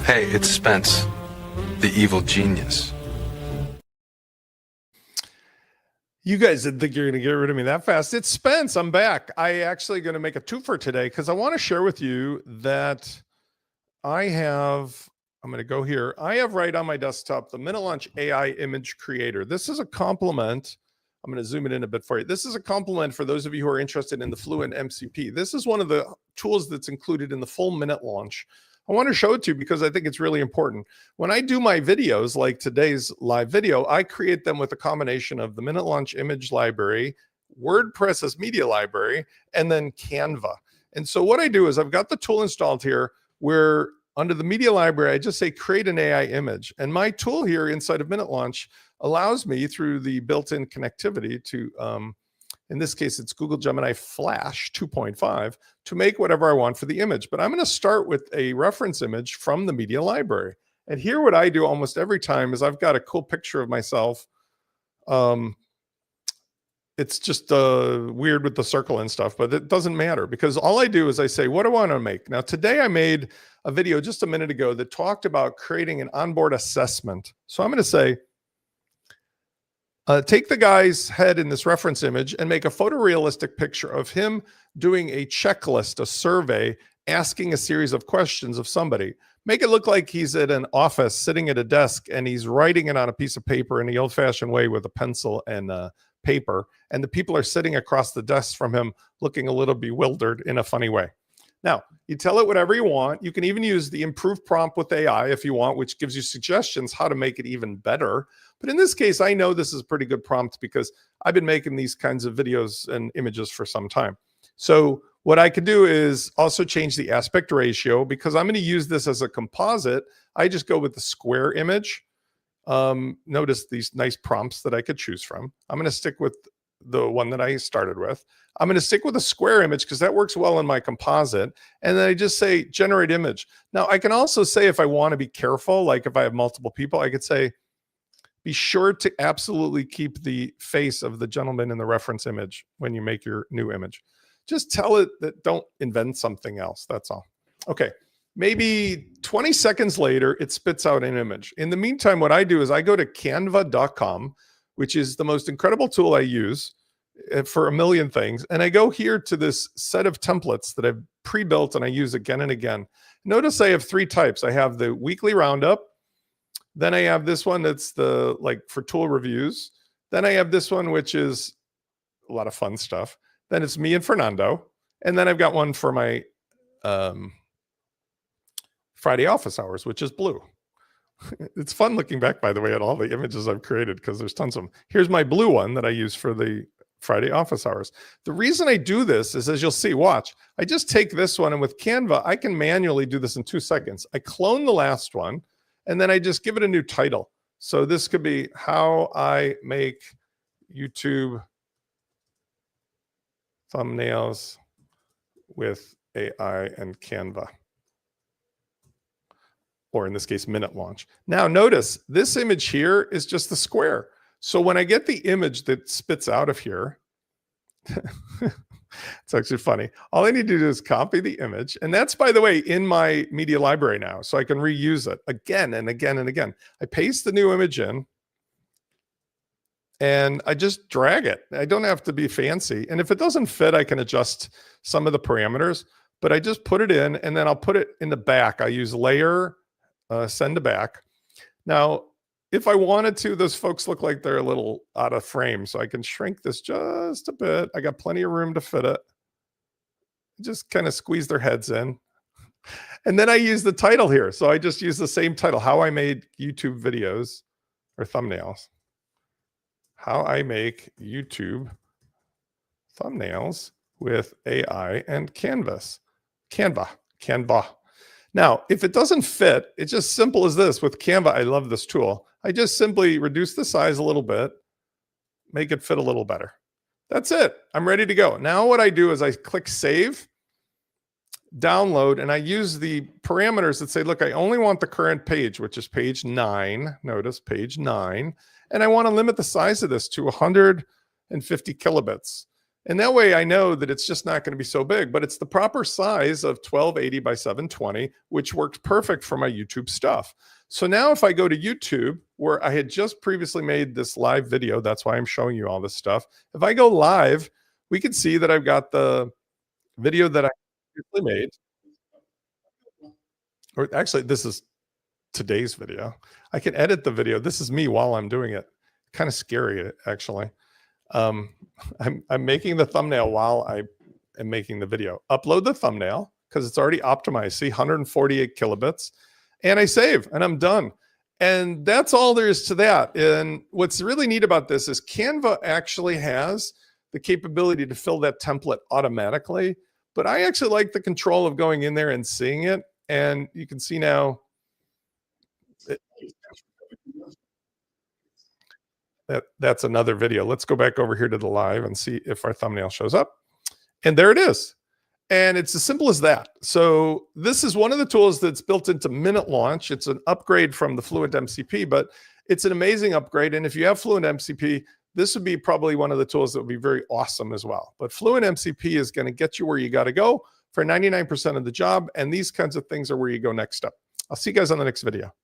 Hey, it's Spence, the evil genius. You guys didn't think you're going to get rid of me that fast. It's Spence. I'm back. I actually going to make a twofer today because I want to share with you that I'm going to go here. I have right on my desktop the Minute Launch AI Image Creator. This is a complement. I'm going to zoom it in a bit for you. This is a complement for those of you who are interested in the Fluent MCP. This is one of the tools that's included in the full Minute Launch. I want to show it to you because I think it's really important. When I do my videos, like today's live video, I create them with a combination of the Minute Launch image library, WordPress's media library, and then Canva. And so what I do is I've got the tool installed here where under the media library, I just say create an AI image. And my tool here inside of Minute Launch allows me through the built-in connectivity to, in this case, it's Google Gemini Flash 2.5 to make whatever I want for the image. But I'm going to start with a reference image from the media library. And here what I do almost every time is I've got a cool picture of myself. It's just weird with the circle and stuff, but it doesn't matter because all I do is I say, what do I want to make? Now, today I made a video just a minute ago that talked about creating an onboard assessment. So I'm going to say, take the guy's head in this reference image and make a photorealistic picture of him doing a checklist, a survey, asking a series of questions of somebody. Make it look like he's at an office sitting at a desk and he's writing it on a piece of paper in the old-fashioned way with a pencil and paper. And the people are sitting across the desk from him looking a little bewildered in a funny way. Now, you tell it whatever you want. You can even use the improved prompt with AI if you want, which gives you suggestions how to make it even better. But in this case, I know this is a pretty good prompt because I've been making these kinds of videos and images for some time. So what I could do is also change the aspect ratio because I'm going to use this as a composite. I just go with the square image. Notice these nice prompts that I could choose from. I'm going to stick with the one that I started with. I'm going to stick with a square image because that works well in my composite. And then I just say generate image. Now I can also say if I want to be careful, like if I have multiple people, I could say, be sure to absolutely keep the face of the gentleman in the reference image when you make your new image. Just tell it that don't invent something else. That's all. Okay. Maybe 20 seconds later, it spits out an image. In the meantime, what I do is I go to canva.com, which is the most incredible tool I use for a million things. And I go here to this set of templates that I've pre-built and I use again and again. Notice I have three types. I have the weekly roundup. Then I have this one that's the like for tool reviews. Then I have this one, which is a lot of fun stuff. Then it's me and Fernando. And then I've got one for my Friday office hours, which is blue. It's fun looking back, by the way, at all the images I've created because there's tons of them. Here's my blue one that I use for the Friday office hours. The reason I do this is, as you'll see, watch, I just take this one and with Canva, I can manually do this in 2 seconds. I clone the last one and then I just give it a new title. So this could be how I make YouTube thumbnails with AI and Canva. Or in this case, Minute Launch. Now notice this image here is just the square. So when I get the image that spits out of here, it's actually funny. All I need to do is copy the image. And that's, by the way, in my media library now. So I can reuse it again and again and again. I paste the new image in and I just drag it. I don't have to be fancy. And if it doesn't fit, I can adjust some of the parameters. But I just put it in and then I'll put it in the back. I use layer, send to back. Now, if I wanted to, those folks look like they're a little out of frame. So I can shrink this just a bit. I got plenty of room to fit it. Just kind of squeeze their heads in. And then I use the title here. So I just use the same title, how I made YouTube videos or thumbnails. How I make YouTube thumbnails with AI and Canva. Now, if it doesn't fit, it's just simple as this. With Canva, I love this tool. I just simply reduce the size a little bit, make it fit a little better. That's it. I'm ready to go. Now what I do is I click save, download, and I use the parameters that say, look, I only want the current page, which is page 9. Notice page 9. And I want to limit the size of this to 150 kilobits. And that way I know that it's just not going to be so big, but it's the proper size of 1280 by 720, which works perfect for my YouTube stuff. So now if I go to YouTube, where I had just previously made this live video, that's why I'm showing you all this stuff. If I go live, we can see that I've got the video that I previously made. Or actually, this is today's video. I can edit the video. This is me while I'm doing it. Kind of scary, actually. I'm making the thumbnail while I am making the video. Upload the thumbnail because it's already optimized. See, 148 kilobits. And I save and I'm done. And that's all there is to that. And what's really neat about this is Canva actually has the capability to fill that template automatically. But I actually like the control of going in there and seeing it. And you can see now that's another video. Let's go back over here to the live and see if our thumbnail shows up. And there it is. And it's as simple as that. So this is one of the tools that's built into Minute Launch. It's an upgrade from the Fluent MCP, but it's an amazing upgrade. And if you have Fluent MCP, this would be probably one of the tools that would be very awesome as well. But Fluent MCP is going to get you where you got to go for 99% of the job. And these kinds of things are where you go next up. I'll see you guys on the next video.